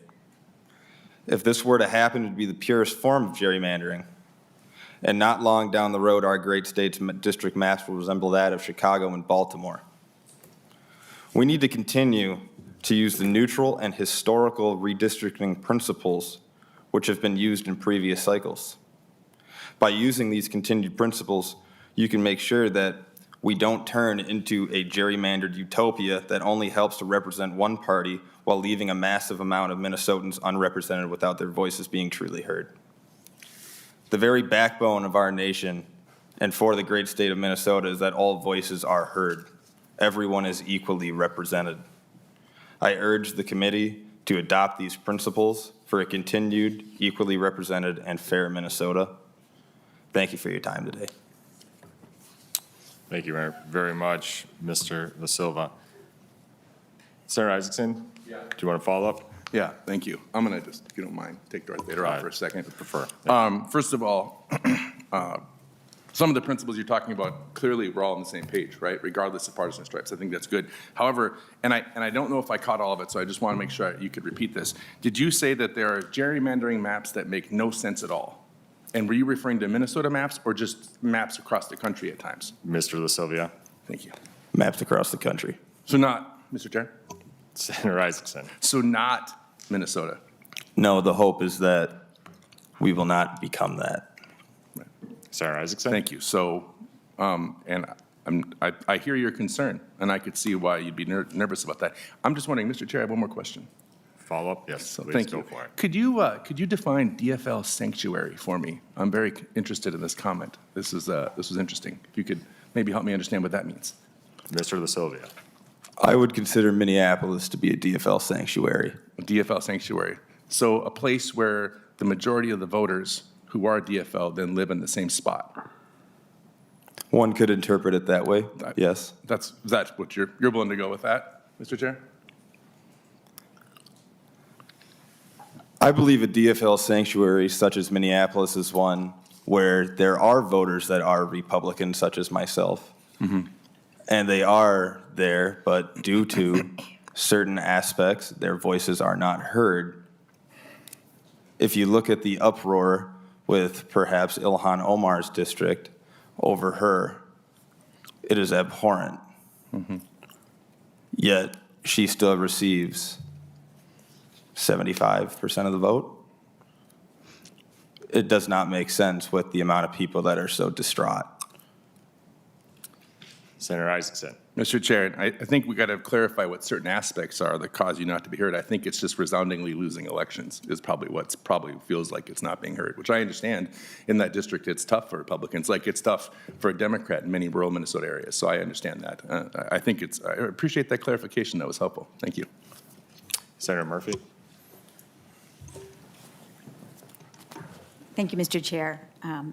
If this were to happen, it would be the purest form of gerrymandering. And not long down the road, our great state's district maps will resemble that of Chicago and Baltimore. We need to continue to use the neutral and historical redistricting principles which have been used in previous cycles. By using these continued principles, you can make sure that we don't turn into a gerrymandered utopia that only helps to represent one party while leaving a massive amount of Minnesotans unrepresented without their voices being truly heard. The very backbone of our nation and for the great state of Minnesota is that all voices are heard. Everyone is equally represented. I urge the committee to adopt these principles for a continued, equally represented, and fair Minnesota. Thank you for your time today. Thank you very much, Mr. Da Silva. Senator Isaacson? Yeah. Do you want to follow up? Yeah, thank you. I'm going to just, if you don't mind, take Darth Vader off for a second. I prefer. First of all, some of the principles you're talking about, clearly we're all on the same page, right? Regardless of partisan stripes. I think that's good. However, and I don't know if I caught all of it, so I just want to make sure you could repeat this. Did you say that there are gerrymandering maps that make no sense at all? And were you referring to Minnesota maps or just maps across the country at times? Mr. Da Silva? Thank you. Maps across the country. So not, Mr. Chair? Senator Isaacson? So not Minnesota? No, the hope is that we will not become that. Senator Isaacson? Thank you. So, and I hear your concern, and I could see why you'd be nervous about that. I'm just wondering, Mr. Chair, I have one more question. Follow up? Yes, So please thank go you. for it. Could you define DFL sanctuary for me? I'm very interested in this comment. This was interesting. If you could maybe help me understand what that means. Mr. Da Silva? I would consider Minneapolis to be a DFL sanctuary. A DFL sanctuary. So a place where the majority of the voters who are DFL then live in the same spot. One could interpret it that way, yes. That's what you're willing to go with that, Mr. Chair? I believe a DFL sanctuary such as Minneapolis is one where there are voters that are Republican, such as myself. And they are there, but due to certain aspects, their voices are not heard. If you look at the uproar with perhaps Ilhan Omar's district over her, it is abhorrent. Yet she still receives 75% of the vote. It does not make sense with the amount of people that are so distraught. Senator Isaacson? Mr. Chair, I think we got to clarify what certain aspects are that cause you not to be heard. I think it's just resoundingly losing elections is probably what's probably feels like it's not being heard, which I understand in that district it's tough for Republicans, like it's tough for a Democrat in many rural Minnesota areas. So I understand that. I appreciate that clarification. That was helpful. Thank you. Senator Murphy? Thank you, Mr. Chair,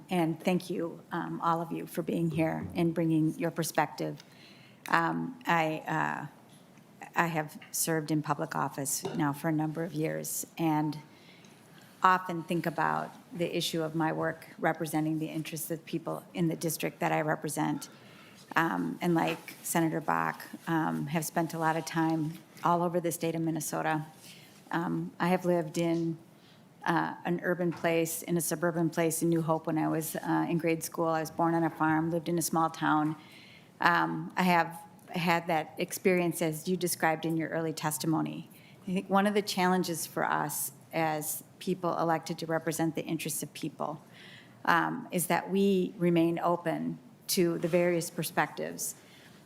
and thank you, all of you, for being here and bringing your perspective. I have served in public office now for a number of years and often think about the issue of my work representing the interests of people in the district that I represent. And like Senator Bach, have spent a lot of time all over the state of Minnesota. I have lived in an urban place, in a suburban place in New Hope when I was in grade school. I was born on a farm, lived in a small town. I have had that experience as you described in your early testimony. I think one of the challenges for us as people elected to represent the interests of people is that we remain open to the various perspectives.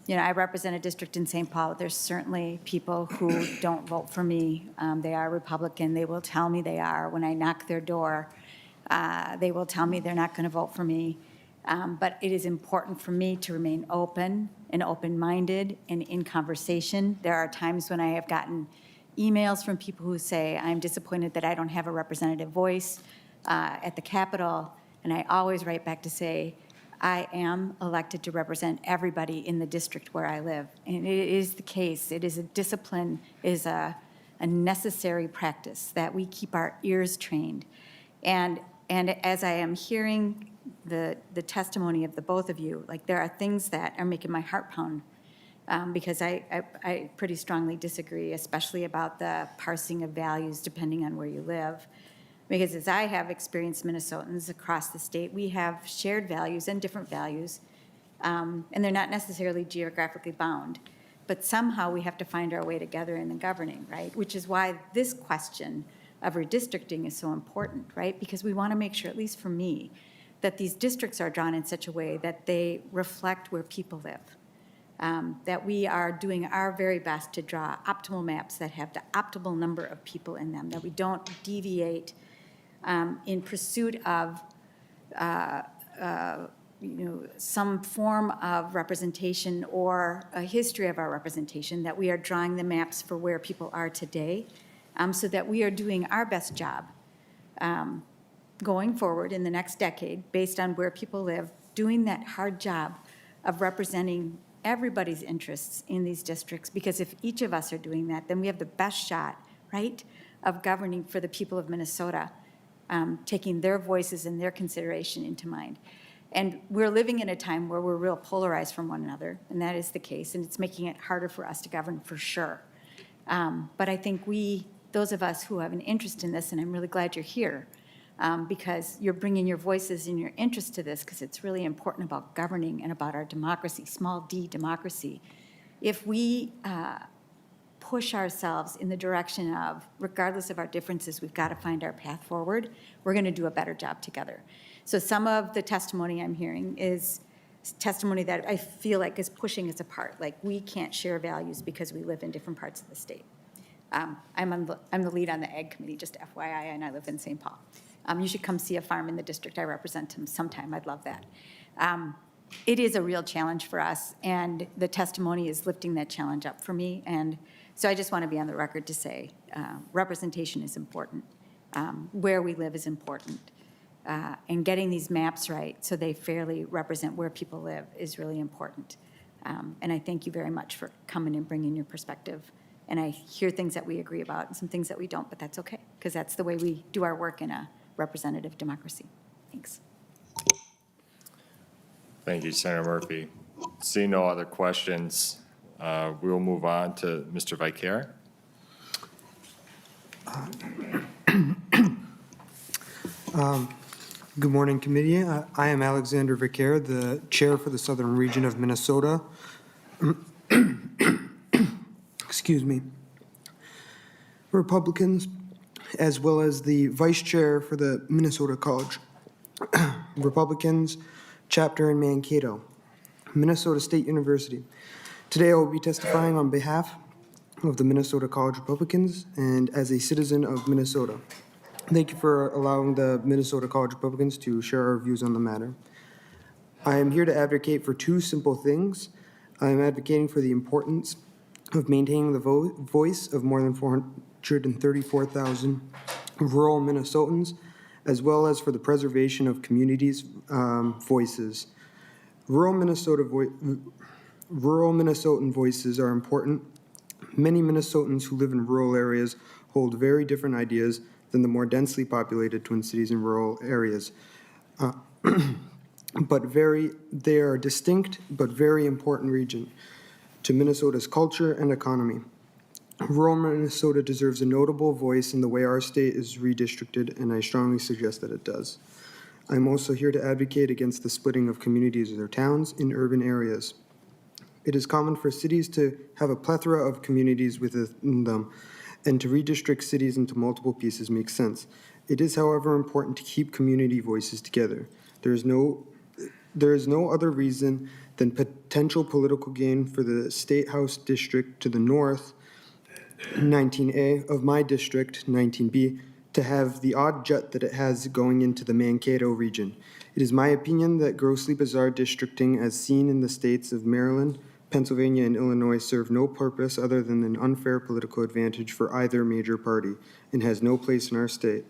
You know, I represent a district in St. Paul. There's certainly people who don't vote for me. They are Republican. They will tell me they are. When I knock their door, they will tell me they're not going to vote for me. But it is important for me to remain open and open-minded and in conversation. There are times when I have gotten emails from people who say, I'm disappointed that I don't have a representative voice at the Capitol. And I always write back to say, I am elected to represent everybody in the district where I live. And it is the case. It is a discipline, is a necessary practice that we keep our ears trained. And as I am hearing the testimony of the both of you, like there are things that are making my heart pound because I pretty strongly disagree, especially about the parsing of values depending on where you live. Because as I have experienced Minnesotans across the state, we have shared values and different values, and they're not necessarily geographically bound. But somehow we have to find our way together in the governing, right? Which is why this question of redistricting is so important, right? Because we want to make sure, at least for me, that these districts are drawn in such a way that they reflect where people live. That we are doing our very best to draw optimal maps that have the optimal number of people in them, that we don't deviate in pursuit of some form of representation or a history of our representation, that we are drawing the maps for where people are today, so that we are doing our best job going forward in the next decade, based on where people live, doing that hard job of representing everybody's interests in these districts, because if each of us are doing that, then we have the best shot, right, of governing for the people of Minnesota, taking their voices and their consideration into mind. And we're living in a time where we're real polarized from one another, and that is the case, and it's making it harder for us to govern for sure. But I think those of us who have an interest in this, and I'm really glad you're here, because you're bringing your voices and your interest to this, because it's really important about governing and about our democracy, small d democracy. If we push ourselves in the direction of, regardless of our differences, we've got to find our path forward, we're going to do a better job together. So some of the testimony I'm hearing is testimony that I feel like is pushing us apart. Like, we can't share values because we live in different parts of the state. I'm the lead on the Ag Committee, just FYI, and I live in St. Paul. You should come see a farm in the district I represent sometime. I'd love that. It is a real challenge for us, and the testimony is lifting that challenge up for me. And so I just want to be on the record to say representation is important. Where we live is important. And getting these maps right so they fairly represent where people live is really important. And I thank you very much for coming and bringing your perspective. And I hear things that we agree about and some things that we don't, but that's okay, because that's the way we do our work in a representative democracy. Thanks. Thank you, Senator Murphy. Seeing no other questions, we'll move on to Mr. Vacare. Good morning, committee. I am Alexander Vacare, the chair for the Southern Region of Minnesota. Excuse me. Republicans, as well as the vice chair for the Minnesota College. Republicans, chapter in Mankato, Minnesota State University. Today I will be testifying on behalf of the Minnesota College Republicans and as a citizen of Minnesota. Thank you for allowing the Minnesota College Republicans to share our views on the matter. I am here to advocate for two simple things. I am advocating for the importance of maintaining the voice of more than 434,000 rural Minnesotans, as well as for the preservation of communities' voices. Rural Minnesotan voices are important. Many Minnesotans who live in rural areas hold very different ideas than the more densely populated Twin Cities and rural areas. They are a distinct but very important region to Minnesota's culture and economy. Rural Minnesota deserves a notable voice in the way our state is redistricted, and I strongly suggest that it does. I'm also here to advocate against the splitting of communities or towns in urban areas. It is common for cities to have a plethora of communities within them, and to redistrict cities into multiple pieces makes sense. It is, however, important to keep community voices together. There is no other reason than potential political gain for the State House District to the north, 19A, of my district, 19B, to have the odd jut that it has going into the Mankato region. It is my opinion that grossly bizarre districting, as seen in the states of Maryland, Pennsylvania, and Illinois, serve no purpose other than an unfair political advantage for either major party, and has no place in our state.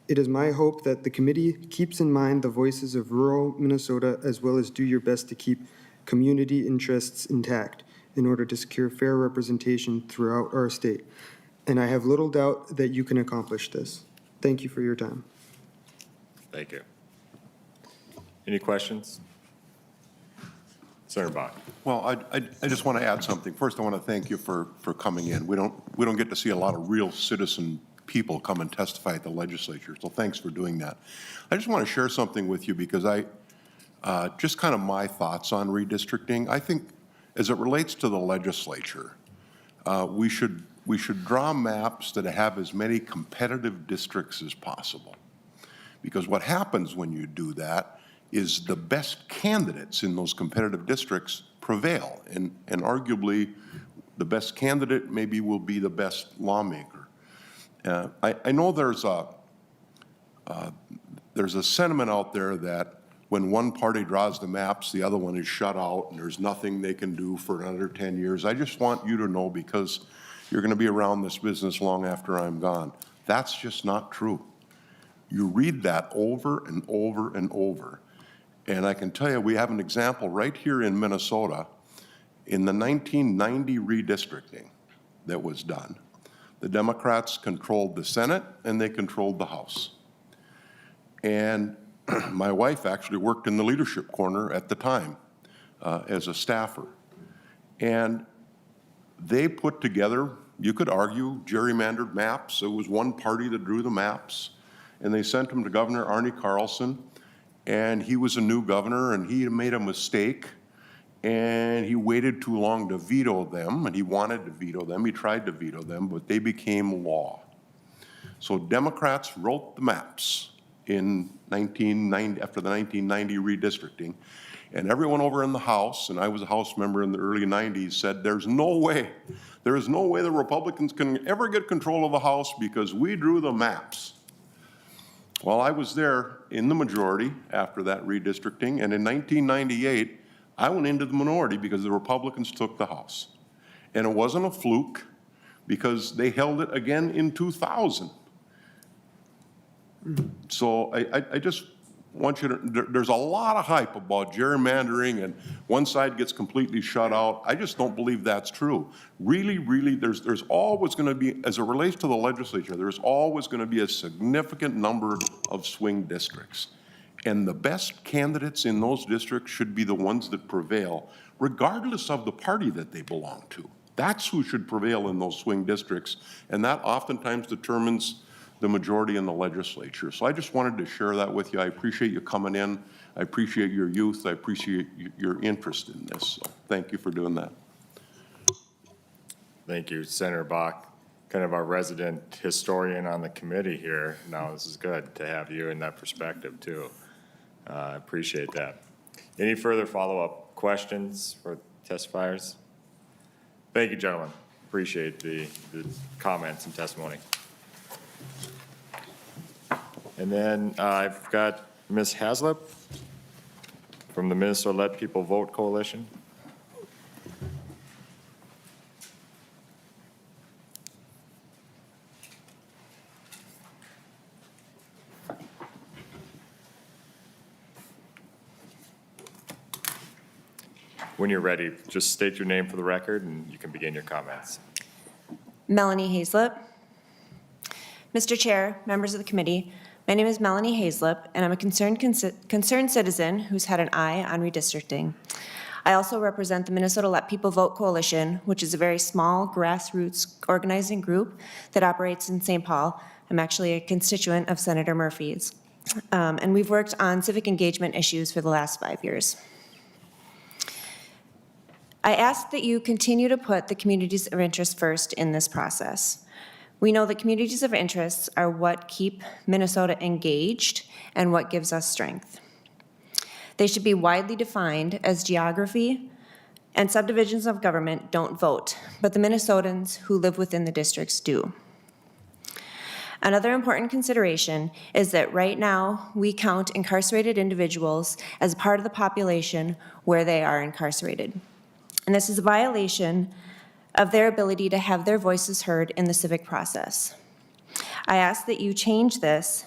It is my hope that the committee keeps in mind the voices of rural Minnesota, as well as do your best to keep community interests intact in order to secure fair representation throughout our state. And I have little doubt that you can accomplish this. Thank you for your time. Thank you. Any questions? Senator Bach. Well, I just want to add something. First, I want to thank you for coming in. We don't get to see a lot of real citizen people come and testify at the legislature, so thanks for doing that. I just want to share something with you because just kind of my thoughts on redistricting. I think as it relates to the legislature, we should draw maps that have as many competitive districts as possible. Because what happens when you do that is the best candidates in those competitive districts prevail. And arguably, the best candidate maybe will be the best lawmaker. I know there's a sentiment out there that when one party draws the maps, the other one is shut out and there's nothing they can do for another 10 years. I just want you to know, because you're going to be around this business long after I'm gone, that's just not true. You read that over and over and over. And I can tell you, we have an example right here in Minnesota. In the 1990 redistricting that was done, the Democrats controlled the Senate and they controlled the House. And my wife actually worked in the leadership corner at the time as a staffer. And they put together, you could argue, gerrymandered maps. It was one party that drew the maps. And they sent them to Governor Arne Carlson. And he was a new governor, and he made a mistake. And he waited too long to veto them, and he wanted to veto them. He tried to veto them, but they became law. So Democrats wrote the maps in 1990, after the 1990 redistricting, and everyone over in the House, and I was a House member in the early 90s, said there is no way the Republicans can ever get control of the House because we drew the maps. Well, I was there in the majority after that redistricting, and in 1998, I went into the minority because the Republicans took the House. And it wasn't a fluke because they held it again in 2000. So I just want you to, there's a lot of hype about gerrymandering and one side gets completely shut out. I just don't believe that's true. Really, there's always going to be, as it relates to the legislature, there's always going to be a significant number of swing districts. And the best candidates in those districts should be the ones that prevail, regardless of the party that they belong to. That's who should prevail in those swing districts, and that oftentimes determines the majority in the legislature. So I just wanted to share that with you. I appreciate you coming in. I appreciate your youth. I appreciate your interest in this. So thank you for doing that. Thank you, Senator Bach, kind of our resident historian on the committee here. Now, this is good to have you in that perspective, too. I appreciate that. Any further follow-up questions for testifiers? Thank you, gentlemen. Appreciate the comments and testimony. And then I've got Ms. Hayslip from the Minnesota Let People Vote Coalition. When you're ready, just state your name for the record and you can begin your comments. Melanie Hayslip. Mr. Chair, members of the committee, my name is Melanie Hayslip, and I'm a concerned citizen who's had an eye on redistricting. I also represent the Minnesota Let People Vote Coalition, which is a very small grassroots organizing group that operates in St. Paul. I'm actually a constituent of Senator Murphy's. And we've worked on civic engagement issues for the last 5 years. I ask that you continue to put the communities of interest first in this process. We know that communities of interest are what keep Minnesota engaged and what gives us strength. They should be widely defined as geography, and subdivisions of government don't vote, but the Minnesotans who live within the districts do. Another important consideration is that right now we count incarcerated individuals as part of the population where they are incarcerated. And this is a violation of their ability to have their voices heard in the civic process. I ask that you change this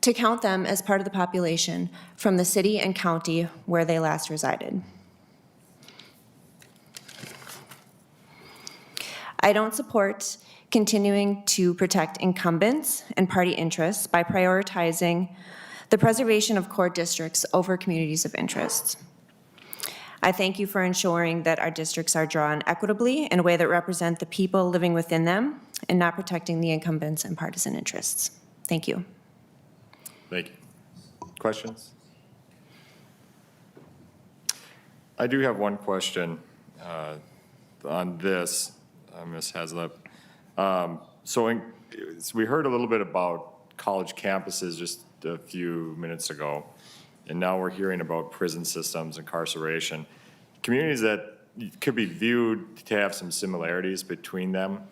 to count them as part of the population from the city and county where they last resided. I don't support continuing to protect incumbents and party interests by prioritizing the preservation of core districts over communities of interest. I thank you for ensuring that our districts are drawn equitably in a way that represent the people living within them and not protecting the incumbents and partisan interests. Thank you. Thank you. Questions? I do have one question on this, Ms. Hayslip. So we heard a little bit about college campuses just a few minutes ago, and now we're hearing about prison systems, incarceration. Communities that could be viewed to have some similarities between them.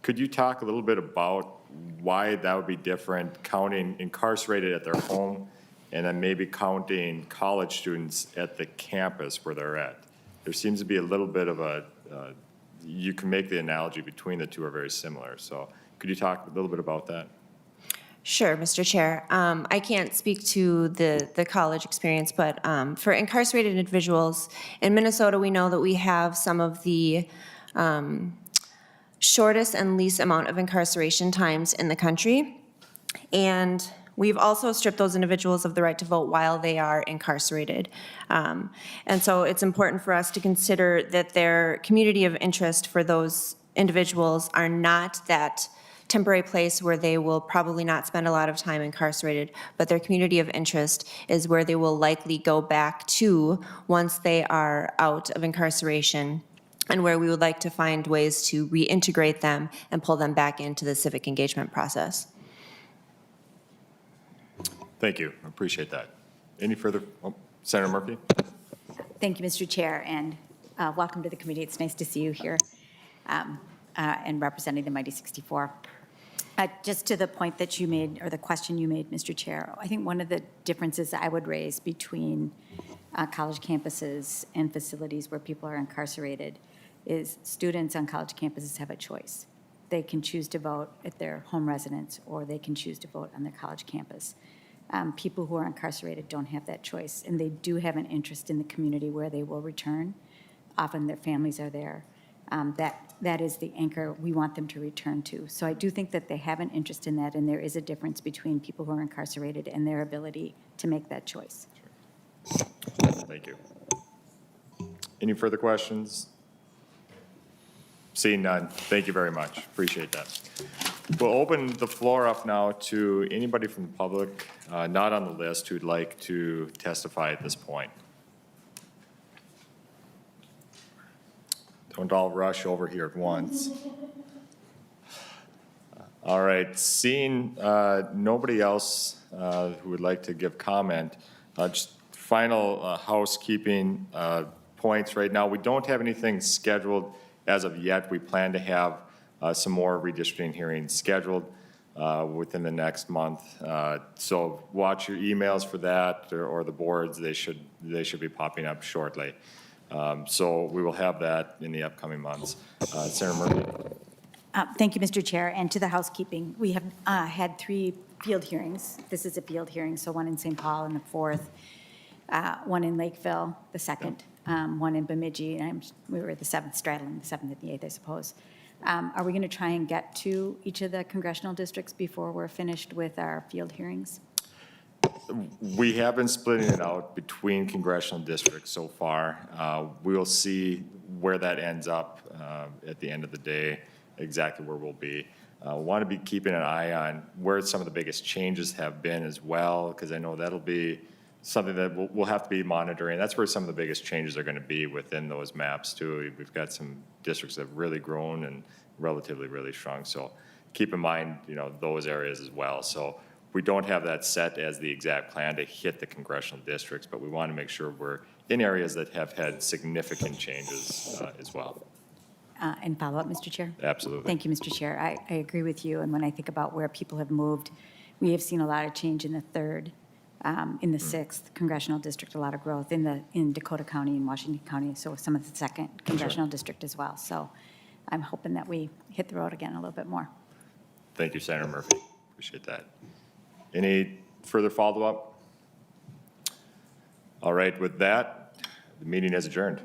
Could you talk a little bit about why that would be different, counting incarcerated at their home and then maybe counting college students at the campus where they're at? There seems to be a little bit of a, you can make the analogy between the two are very similar. So could you talk a little bit about that? Sure, Mr. Chair. I can't speak to the college experience, but for incarcerated individuals in Minnesota, we know that we have some of the shortest and least amount of incarceration times in the country. And we've also stripped those individuals of the right to vote while they are incarcerated. And so it's important for us to consider that their community of interest for those individuals are not that temporary place where they will probably not spend a lot of time incarcerated, but their community of interest is where they will likely go back to once they are out of incarceration, and where we would like to find ways to reintegrate them and pull them back into the civic engagement process. Thank you. I appreciate that. Any further? Oh, Senator Murphy? Thank you, Mr. Chair, and welcome to the committee. It's nice to see you here and representing the Mighty 64. Just to the point that you made, or the question you made, Mr. Chair, I think one of the differences I would raise between college campuses and facilities where people are incarcerated is students on college campuses have a choice. They can choose to vote at their home residence, or they can choose to vote on their college campus. People who are incarcerated don't have that choice, and they do have an interest in the community where they will return. Often their families are there. That is the anchor we want them to return to. So I do think that they have an interest in that, and there is a difference between people who are incarcerated and their ability to make that choice. Thank you. Any further questions? Seeing none, thank you very much. Appreciate that. We'll open the floor up now to anybody from the public not on the list who'd like to testify at this point. Don't all rush over here at once. All right, seeing nobody else who would like to give comment, just final housekeeping points right now. We don't have anything scheduled as of yet. We plan to have some more redistricting hearings scheduled within the next month. So watch your emails for that, or the boards. They should be popping up shortly. So we will have that in the upcoming months. Senator Murphy. Thank you, Mr. Chair. And to the housekeeping, we have had 3 field hearings. This is a field hearing, so one in St. Paul and the 4th, one in Lakeville, the 2nd, one in Bemidji, and we were at the 7th, straddling the 7th and the 8th, I suppose. Are we going to try and get to each of the congressional districts before we're finished with our field hearings? We have been splitting it out between congressional districts so far. We'll see where that ends up at the end of the day, exactly where we'll be. Want to be keeping an eye on where some of the biggest changes have been as well, because I know that'll be something that we'll have to be monitoring. That's where some of the biggest changes are going to be within those maps too. We've got some districts that have really grown and relatively really strong. So keep in mind, those areas as well. So we don't have that set as the exact plan to hit the congressional districts, but we want to make sure we're in areas that have had significant changes as well. And follow up, Mr. Chair? Absolutely. Thank you, Mr. Chair. I agree with you. And when I think about where people have moved, we have seen a lot of change in the 3rd, in the 6th congressional district, a lot of growth in Dakota County and Washington County, so some of the 2nd congressional district as well. So I'm hoping that we hit the road again a little bit more. Thank you, Senator Murphy. Appreciate that. Any further follow-up? All right, with that, the meeting is adjourned.